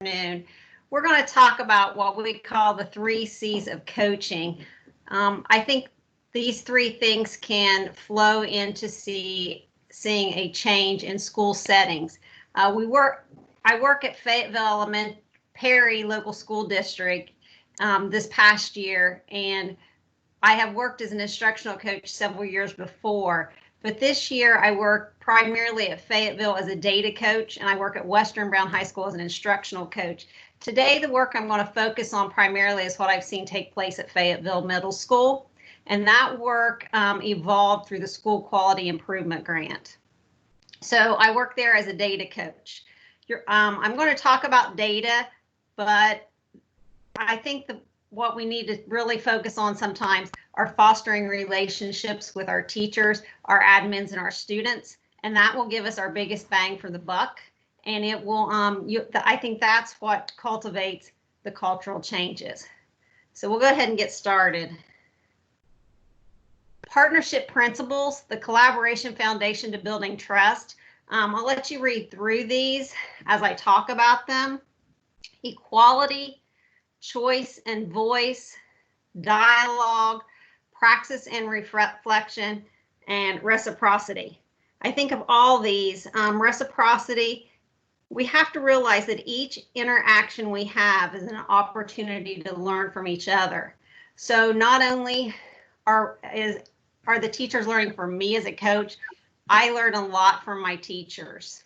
afternoon. We're going to talk about what we call the 3 C's of coaching. I think these 3 things can flow into seeing a change in school settings. I work at Fayetteville Perry Local School District this past year, and I have worked as an instructional coach several years before. But this year I work primarily at Fayetteville as a data coach, and I work at Western Brown High School as an instructional coach. Today, the work I'm going to focus on primarily is what I've seen take place at Fayetteville Middle School. And that work evolved through the School Quality Improvement Grant. So I work there as a data coach. I'm going to talk about data, but I think what we need to really focus on sometimes are fostering relationships with our teachers, our admins, and our students, and that will give us our biggest bang for the buck. And it will, I think that's what cultivates the cultural changes. So we'll go ahead and get started. Partnership principles, the collaboration foundation to building trust. I'll let you read through these as I talk about them. Equality, choice and voice, dialogue, praxis and reflection, and reciprocity. I think of all these, reciprocity, we have to realize that each interaction we have is an opportunity to learn from each other. So not only are the teachers learning from me as a coach, I learn a lot from my teachers.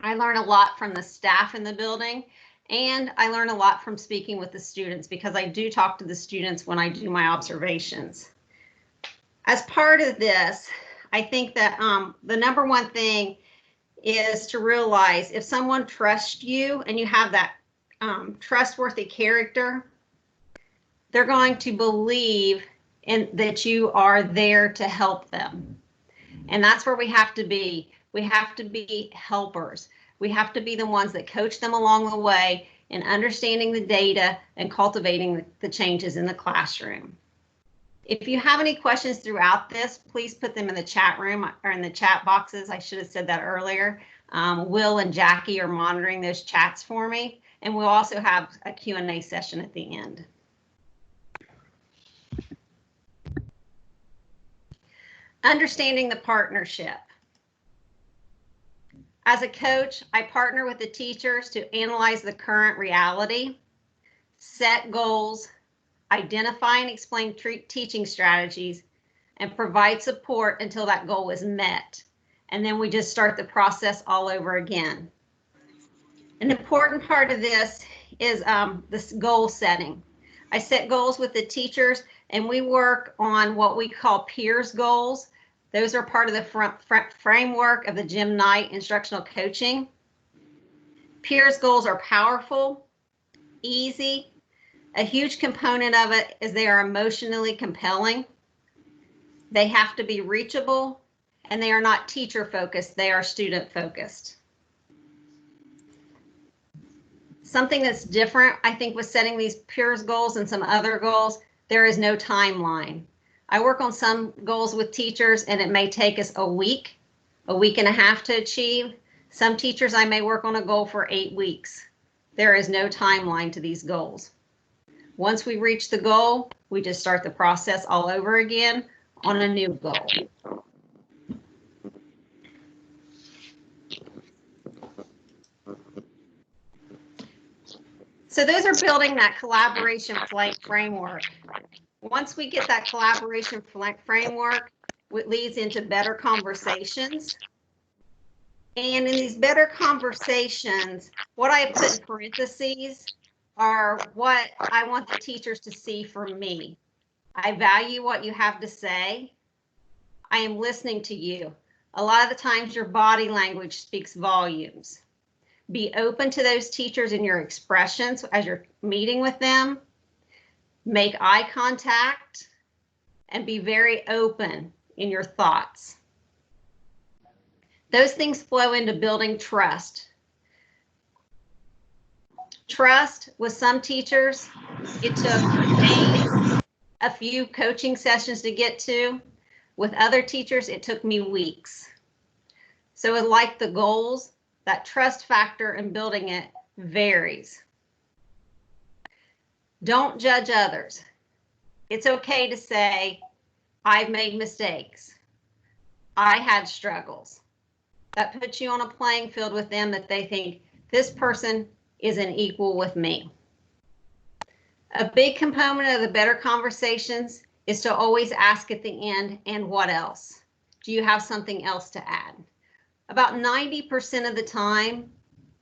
I learn a lot from the staff in the building, and I learn a lot from speaking with the students because I do talk to the students when I do my observations. As part of this, I think that the number one thing is to realize if someone trusts you and you have that trustworthy character, they're going to believe that you are there to help them. And that's where we have to be. We have to be helpers. We have to be the ones that coach them along the way in understanding the data and cultivating the changes in the classroom. If you have any questions throughout this, please put them in the chat room or in the chat boxes. I should have said that earlier. Will and Jackie are monitoring those chats for me, and we'll also have a Q&A session at the end. Understanding the partnership. As a coach, I partner with the teachers to analyze the current reality, set goals, identify and explain teaching strategies, and provide support until that goal is met. And then we just start the process all over again. An important part of this is this goal setting. I set goals with the teachers, and we work on what we call peers goals. Those are part of the framework of the Jim Knight instructional coaching. Peers goals are powerful, easy. A huge component of it is they are emotionally compelling. They have to be reachable, and they are not teacher focused, they are student focused. Something that's different, I think, with setting these peers goals and some other goals, there is no timeline. I work on some goals with teachers and it may take us a week and a half to achieve. Some teachers I may work on a goal for 8 weeks. There is no timeline to these goals. Once we reach the goal, we just start the process all over again on a new goal. So those are building that collaboration framework. Once we get that collaboration framework, it leads into better conversations. And in these better conversations, what I put in parentheses are what I want the teachers to see from me. I value what you have to say. I am listening to you. A lot of the times your body language speaks volumes. Be open to those teachers in your expressions as you're meeting with them. Make eye contact and be very open in your thoughts. Those things flow into building trust. Trust with some teachers, it took days, a few coaching sessions to get to. With other teachers, it took me weeks. So like the goals, that trust factor in building it varies. Don't judge others. It's okay to say, I've made mistakes. I had struggles. That puts you on a playing field with them that they think this person is an equal with me. A big component of the better conversations is to always ask at the end, and what else? Do you have something else to add? About 90% of the time,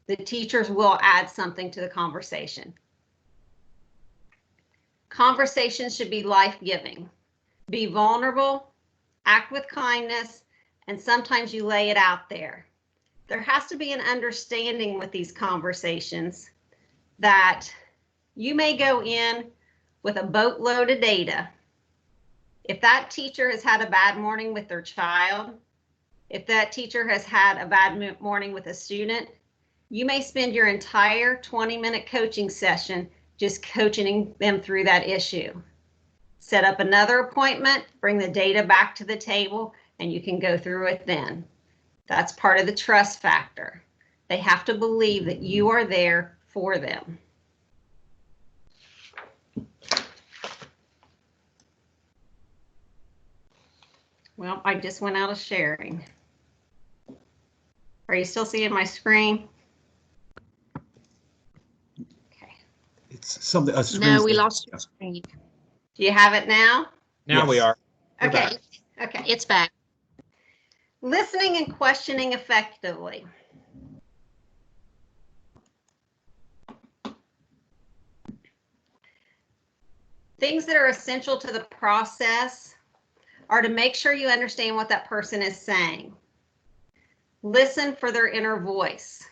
the teachers will add something to the conversation. Conversations should be life-giving. Be vulnerable, act with kindness, and sometimes you lay it out there. There has to be an understanding with these conversations that you may go in with a boatload of data. If that teacher has had a bad morning with their child, if that teacher has had a bad morning with a student, you may spend your entire 20-minute coaching session just coaching them through that issue. Set up another appointment, bring the data back to the table, and you can go through it then. That's part of the trust factor. They have to believe that you are there for them. Well, I just went out of sharing. Are you still seeing my screen? Okay. It's something. No, we lost your screen. Do you have it now? Now Yes. we are. We're Okay. back. Okay. It's back. Listening and questioning effectively. Things that are essential to the process are to make sure you understand what that person is saying. Listen for their inner voice.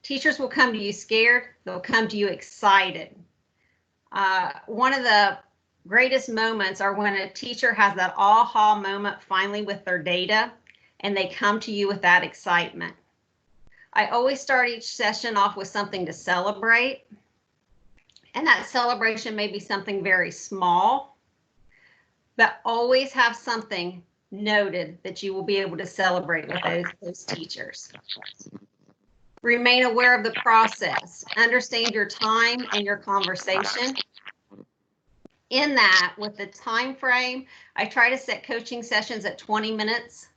Teachers will come to you scared. They'll come to you excited. One of the greatest moments are when a teacher has that aha moment finally with their data, and they come to you with that excitement. I always start each session off with something to celebrate. And that celebration may be something very small, but always have something noted that you will be able to celebrate with those teachers. Remain aware of the process. Understand your time and your conversation. In that, with the time frame, I try to set coaching sessions at 20 minutes.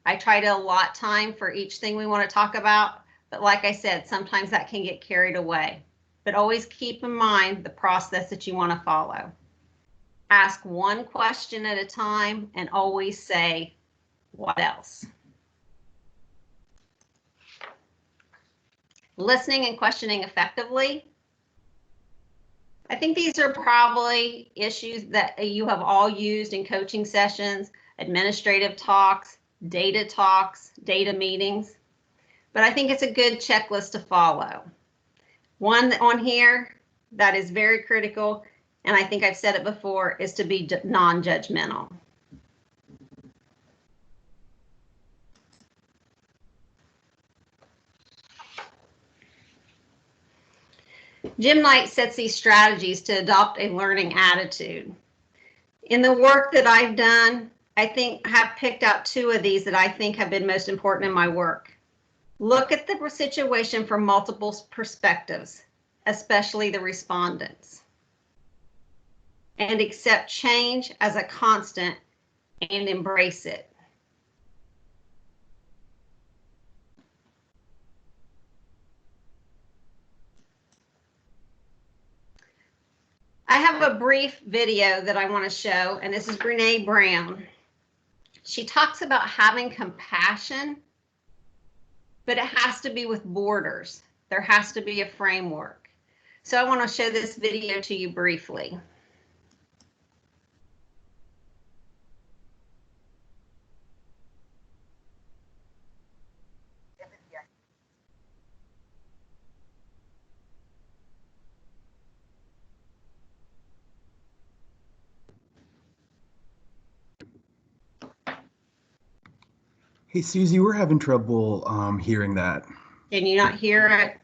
I try to allot time for each thing we want to talk about, but like I said, sometimes that can get carried away. But always keep in mind the process that you want to follow. Ask one question at a time and always say, what else? Listening and questioning effectively. I think these are probably issues that you have all used in coaching sessions, administrative talks, data meetings, but I think it's a good checklist to follow. One on here that is very critical, and I think I've said it before, is to be non-judgmental. Jim Knight sets these strategies to adopt a learning attitude. In the work that I've done, I think I have picked out two of these that I think have been most important in my work. Look at the situation from multiple perspectives, especially the respondents, and accept change as a constant and embrace it. I have a brief video that I want to show, and this is Brene Brown. She talks about having compassion, but it has to be with borders. There has to be a framework. So I want to show this video to you briefly. Hey, Susie, we're having trouble hearing that. Can you not hear it?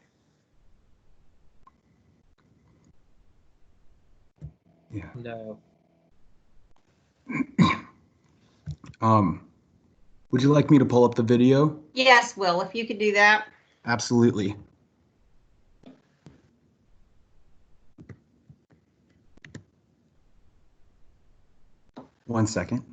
Yeah. No. Would you like me to pull up the video? Yes, Will, if you could do that. Absolutely. 1 second.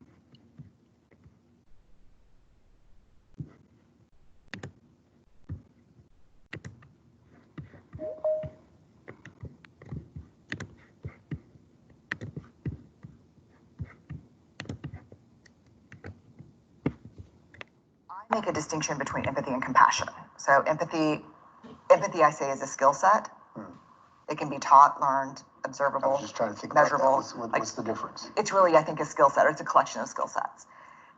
I make a distinction between empathy and compassion. So empathy I say is a skill set. It can be taught, learned, observable, I was just trying to think measurable. about that. What's the difference? It's really, I think, a skill set, or it's a collection of skill sets.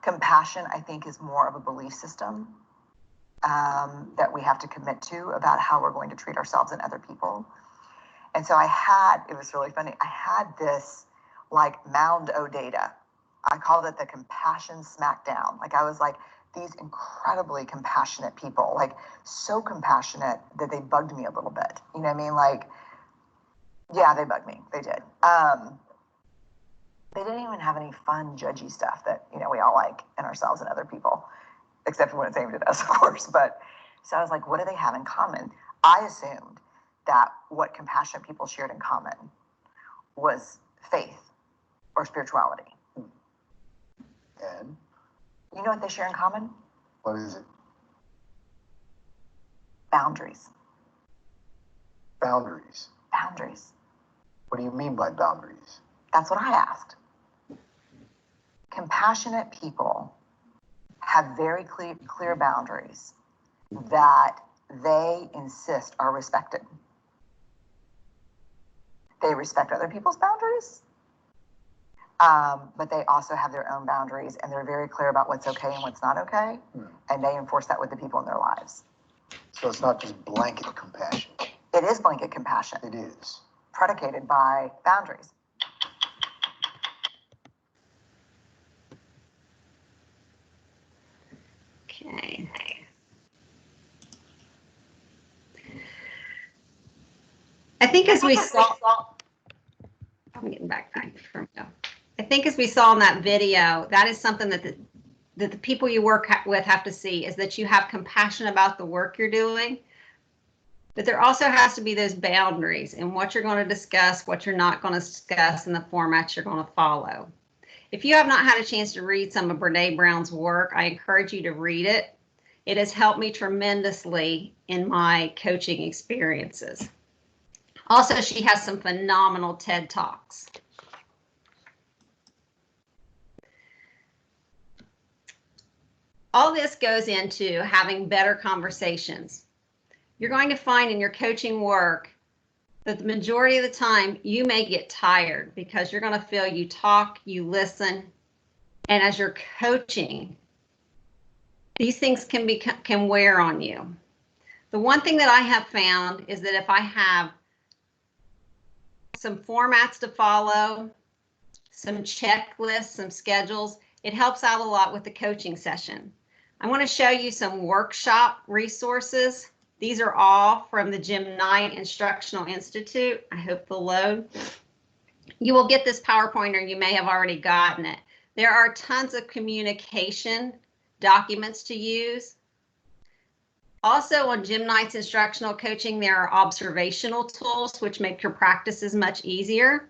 Compassion, I think, is more of a belief system that we have to commit to about how we're going to treat ourselves and other people. And so it was really funny. I had this like mound o data. I called it the compassion smackdown. Like I was like, these incredibly compassionate people, like so compassionate that they bugged me a little bit. You know what I mean? Like, yeah, they bugged me. They did. They didn't even have any fun, judgy stuff that, you know, we all like in ourselves and other people, except for when it's aimed at us, of course. But so I was like, what do they have in common? I assumed that what compassionate people shared in common was faith or spirituality. And You know what they share in common? what is it? Boundaries. Boundaries. Boundaries. What do you mean by boundaries? That's what I asked. Compassionate people have very clear boundaries that they insist are respected. They respect other people's boundaries, but they also have their own boundaries, and they're very clear about what's okay and what's not okay, and they enforce that with the people in their lives. So it's not just blanket compassion. It is blanket compassion, It is. predicated by boundaries. Okay. I think as we saw, I'm getting back from you. I think as we saw in that video, that is something that the people you work with have to see, is that you have compassion about the work you're doing, but there also has to be those boundaries in what you're going to discuss, what you're not going to discuss, and the formats you're going to follow. If you have not had a chance to read some of Brene Brown's work, I encourage you to read it. It has helped me tremendously in my coaching experiences. Also, she has some phenomenal TED Talks. All this goes into having better conversations. You're going to find in your coaching work that the majority of the time you may get tired because you're going to feel you talk, you listen, and as you're coaching, these things can wear on you. The one thing that I have found is that if I have some formats to follow, some checklists, some schedules, it helps out a lot with the coaching session. I want to show you some workshop resources. These are all from the Jim Knight Instructional Institute. I hope they'll load. You will get this PowerPoint, or you may have already gotten it. There are tons of communication documents to use. Also on Jim Knight's instructional coaching, there are observational tools which make your practices much easier.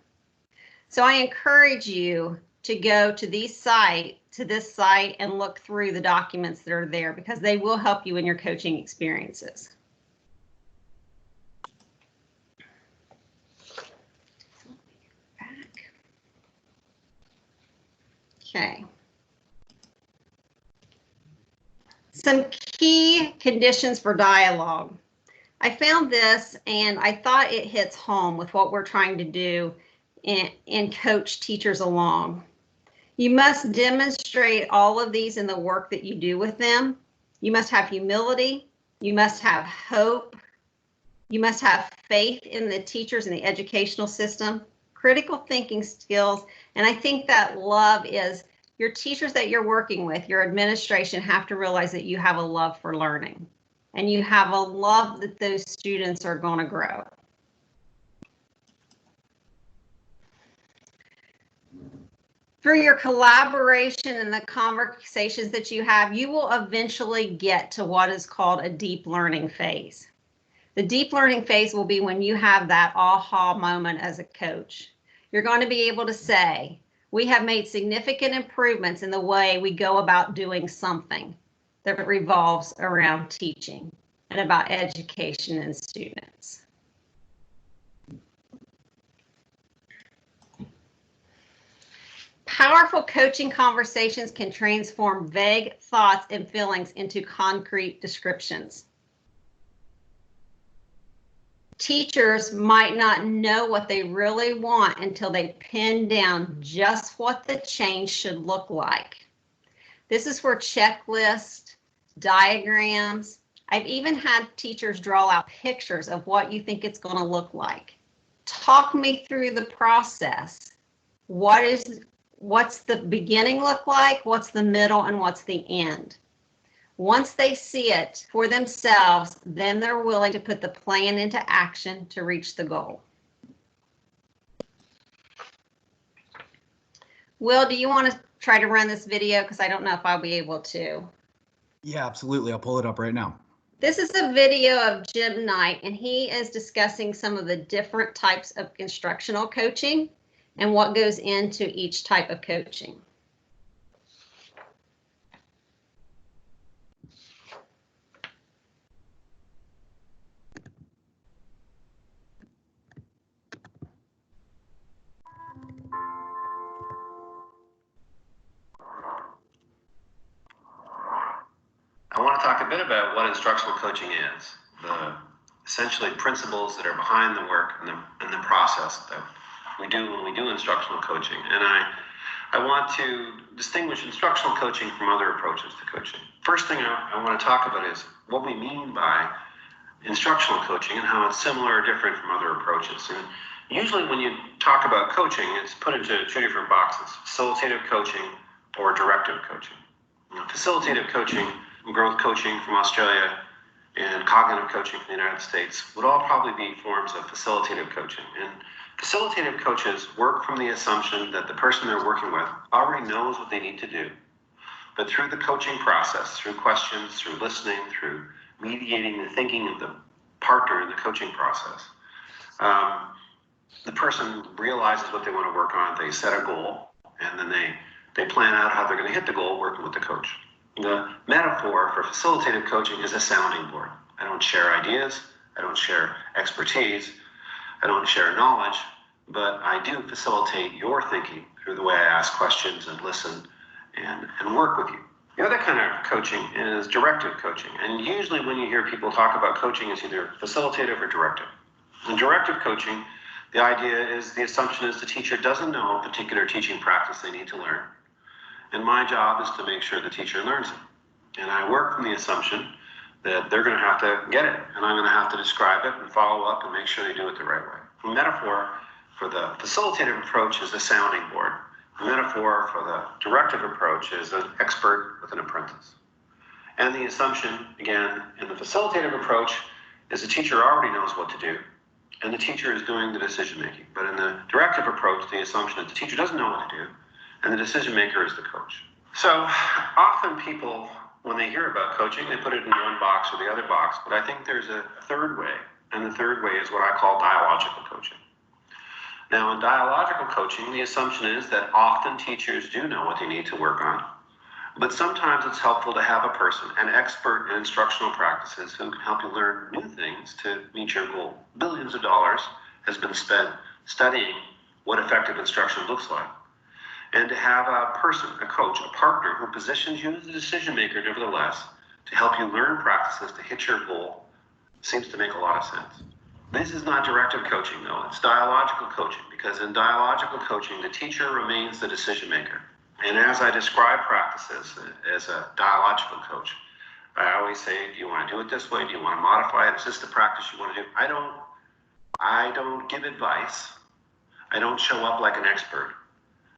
So I encourage you to go to this site and look through the documents that are there, because they will help you in your coaching experiences. Okay. Some key conditions for dialogue. I found this and I thought it hits home with what we're trying to do and coach teachers along. You must demonstrate all of these in the work that you do with them. You must have humility. You must have hope. You must have faith in the teachers and the educational system, critical thinking skills. And I think that love is your teachers that you're working with, your administration have to realize that you have a love for learning and you have a love that those students are going to grow. Through your collaboration and the conversations that you have, you will eventually get to what is called a deep learning phase. The deep learning phase will be when you have that aha moment as a coach. You're going to be able to say, We have made significant improvements in the way we go about doing something that revolves around teaching and about education and students. Powerful coaching conversations can transform vague thoughts and feelings into concrete descriptions. Teachers might not know what they really want until they pin down just what the change should look like. This is where checklists, diagrams, I've even had teachers draw out pictures of what you think it's going to look like. Talk me through the process. What's the beginning look like? What's the middle and what's the end? Once they see it for themselves, then they're willing to put the plan into action to reach the goal. Will, do you want to try to run this video? Because I don't know if I'll be able to. Yeah, absolutely. I'll pull it up right now. This is a video of Jim Knight, and he is discussing some of the different types of instructional coaching and what goes into each type of coaching. I want to talk a bit about what instructional coaching is, the essentially principles that are behind the work and the process that we do when we do instructional coaching. And I want to distinguish instructional coaching from other approaches to coaching. First thing I want to talk about is what we mean by instructional coaching and how it's similar or different from other approaches. And usually when you talk about coaching, it's put into two different boxes: facilitative coaching or directive coaching. Facilitative coaching, growth coaching from Australia, and cognitive coaching from the United States would all probably be forms of facilitative coaching. And facilitative coaches work from the assumption that the person they're working with already knows what they need to do. But through the coaching process, through questions, through listening, through mediating the thinking of the partner in the coaching process, the person realizes what they want to work on, they set a goal, and then they plan out how they're going to hit the goal working with the coach. The metaphor for facilitative coaching is a sounding board. I don't share ideas, I don't share expertise, I don't share knowledge, but I do facilitate your thinking through the way I ask questions and listen and work with you. The other kind of coaching is directive coaching. And usually when you hear people talk about coaching, it's either facilitative or directive. In directive coaching, the idea is, the assumption is the teacher doesn't know a particular teaching practice they need to learn. And my job is to make sure the teacher learns it. And I work from the assumption that they're going to have to get it, and I'm going to have to describe it and follow up and make sure they do it the right way. The metaphor for the facilitative approach is a sounding board. The metaphor for the directive approach is an expert with an apprentice. And the assumption, again, in the facilitative approach is the teacher already knows what to do, and the teacher is doing the decision making. But in the directive approach, the assumption is the teacher doesn't know what to do, and the decision maker is the coach. So often people, when they hear about coaching, they put it in one box or the other box, but I think there's a third way, and the third way is what I call dialogical coaching. Now, in dialogical coaching, the assumption is that often teachers do know what they need to work on, but sometimes it's helpful to have a person, an expert in instructional practices, who can help you learn new things to meet your goal. Billions of dollars has been spent studying what effective instruction looks like. And to have a person, a coach, a partner who positions you as the decision maker, nevertheless, to help you learn practices to hit your goal, seems to make a lot of sense. This is not directive coaching, though. It's dialogical coaching, because in dialogical coaching, the teacher remains the decision maker. And as I describe practices as a dialogical coach, I always say, do you want to do it this way? Do you want to modify it? Is this the practice you want to do? I don't give advice. I don't show up like an expert.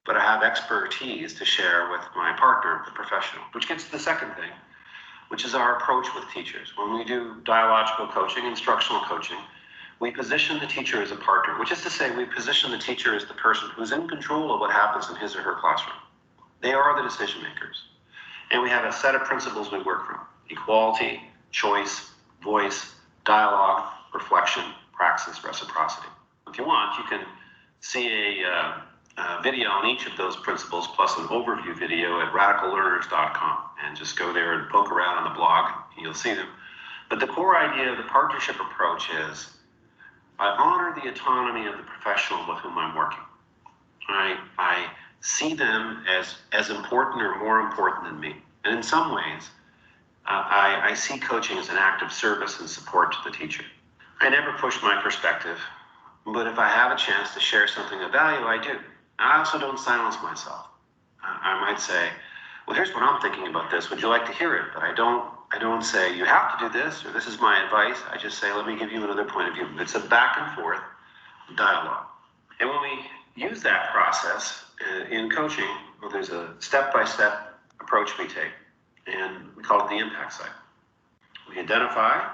But I have expertise to share with my partner, the professional, which gets to the second thing, which is our approach with teachers. When we do dialogical coaching, instructional coaching, we position the teacher as a partner, which is to say we position the teacher as the person who's in control of what happens in his or her classroom. They are the decision makers. And we have a set of principles we work from: equality, choice, voice, dialogue, reflection, praxis, reciprocity. If you want, you can see video on each of those principles plus an overview video at radicallearners.com, and just go there and poke around on the blog. You'll see them. But the core idea of the partnership approach is I honor the autonomy of the professional with whom I'm working. I see them as important or more important than me. And in some ways, I see coaching as an act of service and support to the teacher. I never push my perspective, but if I have a chance to share something of value, I do. I also don't silence myself. I might say, well, here's what I'm thinking about this. Would you like to hear it? But I don't say, you have to do this, or this is my advice. I just say, let me give you another point of view. It's a back and forth dialogue. And when we use that process in coaching, well, there's a step-by-step approach we take, and we call it the impact cycle. We identify,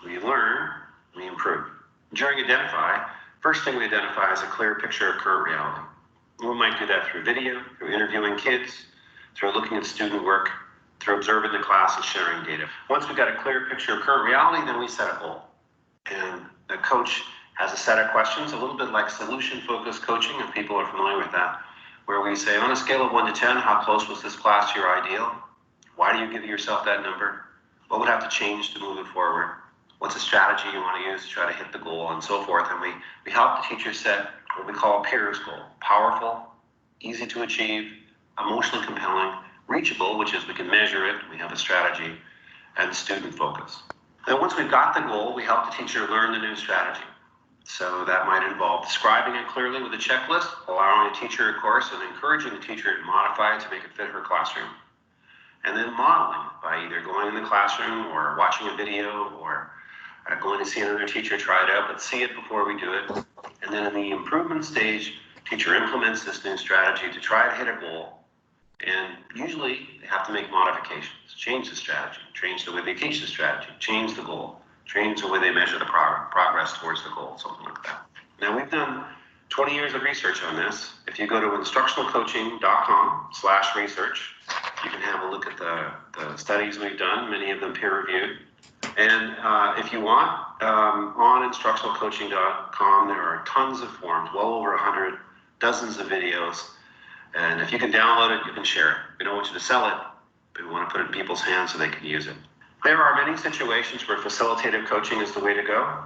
we learn, we improve. During identify, first thing we identify is a clear picture of current reality. We might do that through video, through interviewing kids, through looking at student work, through observing the class and sharing data. Once we've got a clear picture of current reality, then we set a goal. And the coach has a set of questions, a little bit like solution-focused coaching, if people are familiar with that, where we say, on a scale of 1 to 10, how close was this class to your ideal? Why do you give yourself that number? What would have to change to move it forward? What's a strategy you want to use to try to hit the goal, and so forth. And we help the teacher set what we call a peer's goal. Powerful, easy to achieve, emotionally compelling, reachable, which is we can measure it, we have a strategy, and student focused. Then once we've got the goal, we help the teacher learn the new strategy. So that might involve describing it clearly with a checklist, allowing the teacher, of course, and encouraging the teacher to modify it to make it fit her classroom. And then modeling by either going in the classroom or watching a video or going to see another teacher try it out, but see it before we do it. And then in the improvement stage, teacher implements this new strategy to try to hit a goal. And usually they have to make modifications, change the strategy, change the way they teach the strategy, change the goal, change the way they measure the progress towards the goal, something like that. Now we've done 20 years of research on this. If you go to instructionalcoaching.com/research, you can have a look at the studies we've done, many of them peer-reviewed. And if you want, on instructionalcoaching.com, there are tons of forms, well over 100, dozens of videos. And if you can download it, you can share it. We don't want you to sell it, but we want to put it in people's hands so they can use it. There are many situations where facilitative coaching is the way to go.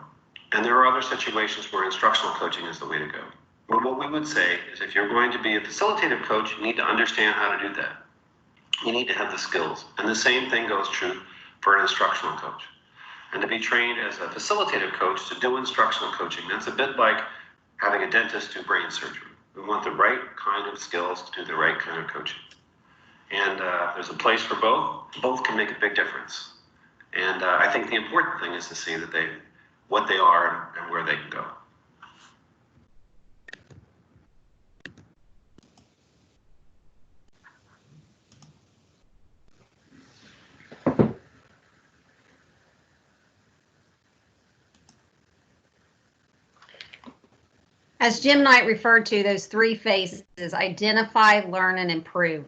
And there are other situations where instructional coaching is the way to go. But what we would say is if you're going to be a facilitative coach, you need to understand how to do that. You need to have the skills. And the same thing goes true for an instructional coach. And to be trained as a facilitative coach to do instructional coaching, that's a bit like having a dentist do brain surgery. We want the right kind of skills to do the right kind of coaching. And there's a place for both. Both can make a big difference. And I think the important thing is to see that what they are and where they can go. As Jim Knight referred to, those 3 phases: identify, learn, and improve.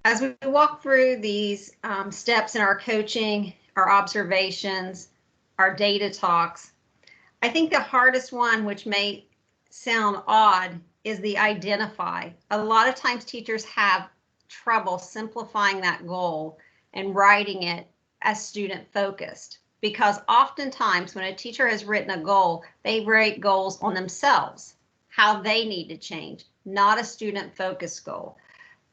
As we walk through these steps in our coaching, our observations, our data talks, I think the hardest one, which may sound odd, is the identify. A lot of times teachers have trouble simplifying that goal and writing it as student focused. Because oftentimes when a teacher has written a goal, they write goals on themselves, how they need to change, not a student focused goal.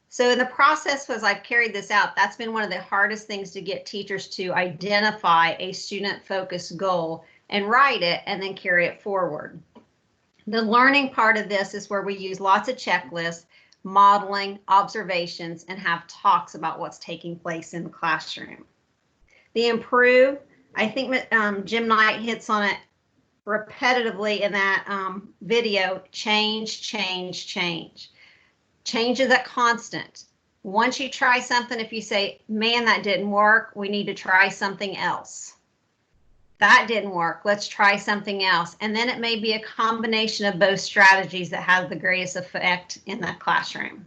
So in the process, as I've carried this out, that's been one of the hardest things to get teachers to identify a student focused goal and write it and then carry it forward. The learning part of this is where we use lots of checklists, modeling, observations, and have talks about what's taking place in the classroom. The improve, I think Jim Knight hits on it repetitively in that video: change, change, change. Change is a constant. Once you try something, if you say, man, that didn't work, we need to try something else. That didn't work, let's try something else. And then it may be a combination of both strategies that have the greatest effect in that classroom.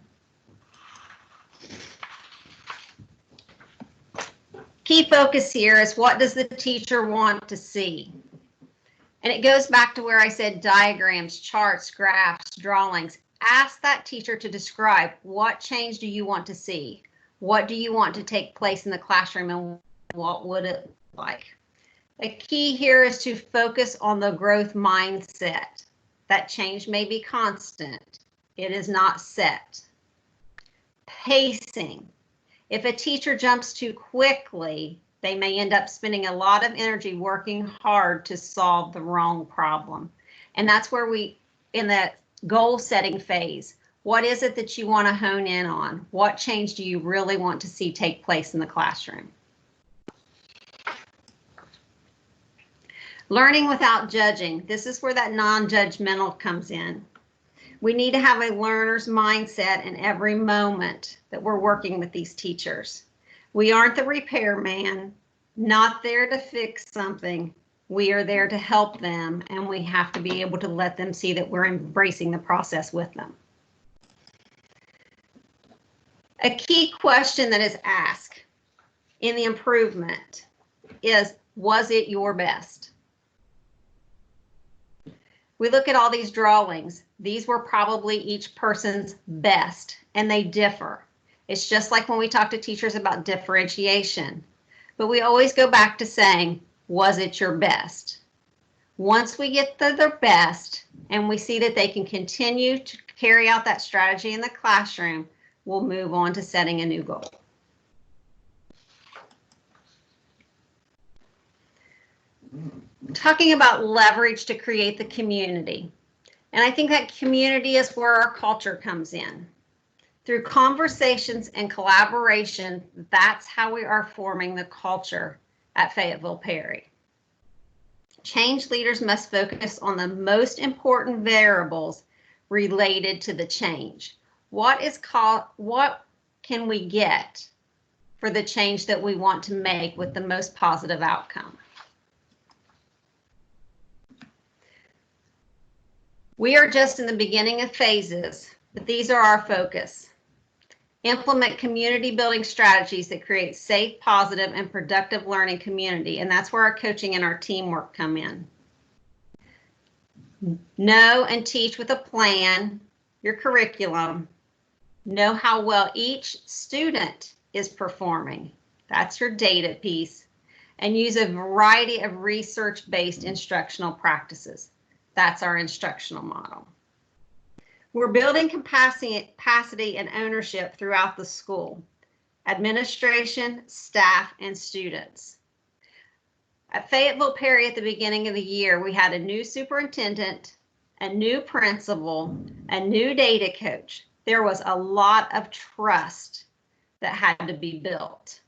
Key focus here is, what does the teacher want to see? And it goes back to where I said diagrams, charts, graphs, drawings. Ask that teacher to describe what change do you want to see? What do you want to take place in the classroom and what would it look like? The key here is to focus on the growth mindset. That change may be constant. It is not set. Pacing. If a teacher jumps too quickly, they may end up spending a lot of energy working hard to solve the wrong problem. And that's where in the goal setting phase, what is it that you want to hone in on? What change do you really want to see take place in the classroom? Learning without judging. This is where that non-judgmental comes in. We need to have a learner's mindset in every moment that we're working with these teachers. We aren't the repairman, not there to fix something. We are there to help them, and we have to be able to let them see that we're embracing the process with them. A key question that is asked in the improvement is, was it your best? We look at all these drawings. These were probably each person's best, and they differ. It's just like when we talk to teachers about differentiation. But we always go back to saying, was it your best? Once we get their best and we see that they can continue to carry out that strategy in the classroom, we'll move on to setting a new goal. Talking about leverage to create the community. And I think that community is where our culture comes in. Through conversations and collaboration, that's how we are forming the culture at Fayetteville Perry. Change leaders must focus on the most important variables related to the change. What can we get for the change that we want to make with the most positive outcome? We are just in the beginning of phases, but these are our focus. Implement community building strategies that create safe, positive, and productive learning community. And that's where our coaching and our teamwork come in. Know and teach with a plan, your curriculum. Know how well each student is performing. That's your data piece. And use a variety of research-based instructional practices. That's our instructional model. We're building capacity and ownership throughout the school, administration, staff, and students. At Fayetteville Perry at the beginning of the year, we had a new superintendent, a new principal, a new data coach. There was a lot of trust that had to be built.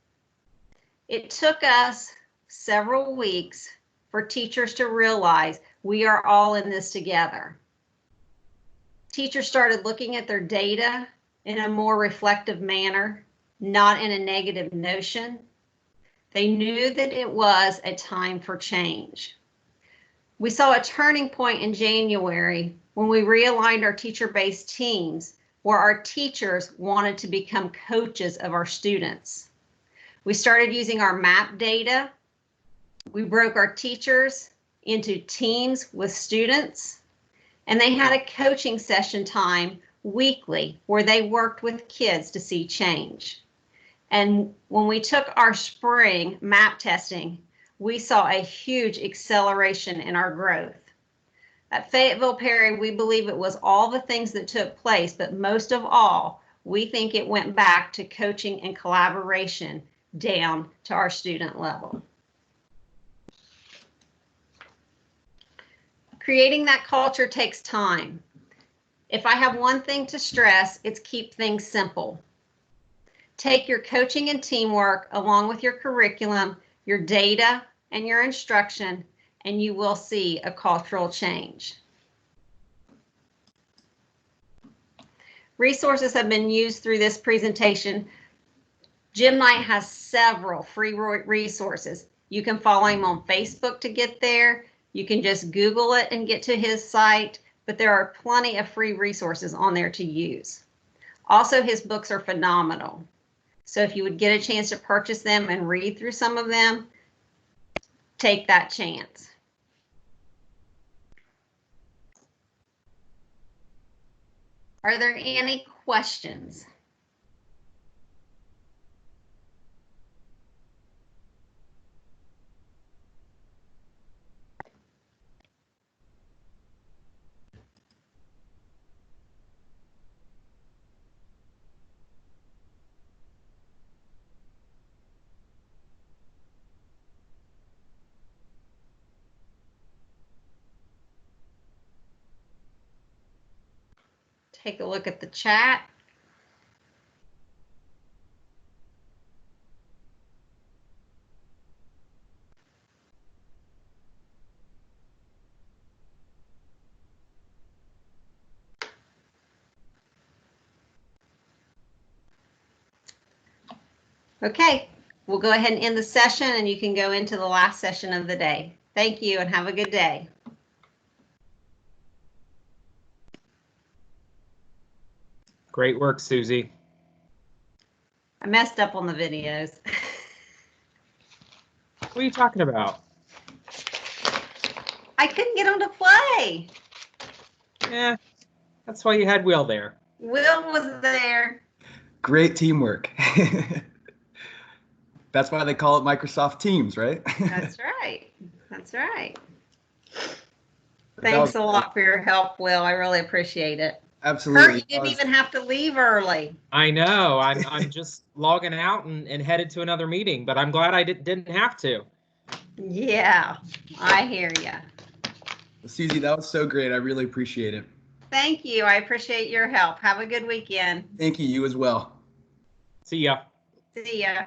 It took us several weeks for teachers to realize we are all in this together. Teachers started looking at their data in a more reflective manner, not in a negative notion. They knew that it was a time for change. We saw a turning point in January when we realigned our teacher-based teams, where our teachers wanted to become coaches of our students. We started using our MAP data. We broke our teachers into teams with students, and they had a coaching session time weekly where they worked with kids to see change. And when we took our spring MAP testing, we saw a huge acceleration in our growth. At Fayetteville Perry, we believe it was all the things that took place, but most of all, we think it went back to coaching and collaboration down to our student level. Creating that culture takes time. If I have one thing to stress, it's keep things simple. Take your coaching and teamwork along with your curriculum, your data, and your instruction, and you will see a cultural change. Resources have been used through this presentation. Jim Knight has several free resources. You can follow him on Facebook to get there. You can just Google it and get to his site, but there are plenty of free resources on there to use. Also, his books are phenomenal. So if you would get a chance to purchase them and read through some of them, take that chance. Are there any questions? Take a look at the chat. Okay, we'll go ahead and end the session and you can go into the last session of the day. Thank you and have a good day. Great work, Susie. I messed up on the videos. What are you talking about? I couldn't get them to play. Yeah, that's why you had Will there. Will was there. Great teamwork. That's why they call it Microsoft Teams, right? That's right. That's right. That Thanks was- a lot for your help, Will. I really appreciate it. Absolutely. Kurt, you didn't even have to leave early. I know. I'm just logging out and headed to another meeting, but I'm glad I didn't have to. Yeah, I hear you. Susie, that was so great. I really appreciate it. Thank you. I appreciate your help. Have a good weekend. Thank you. You as well. See ya. See ya.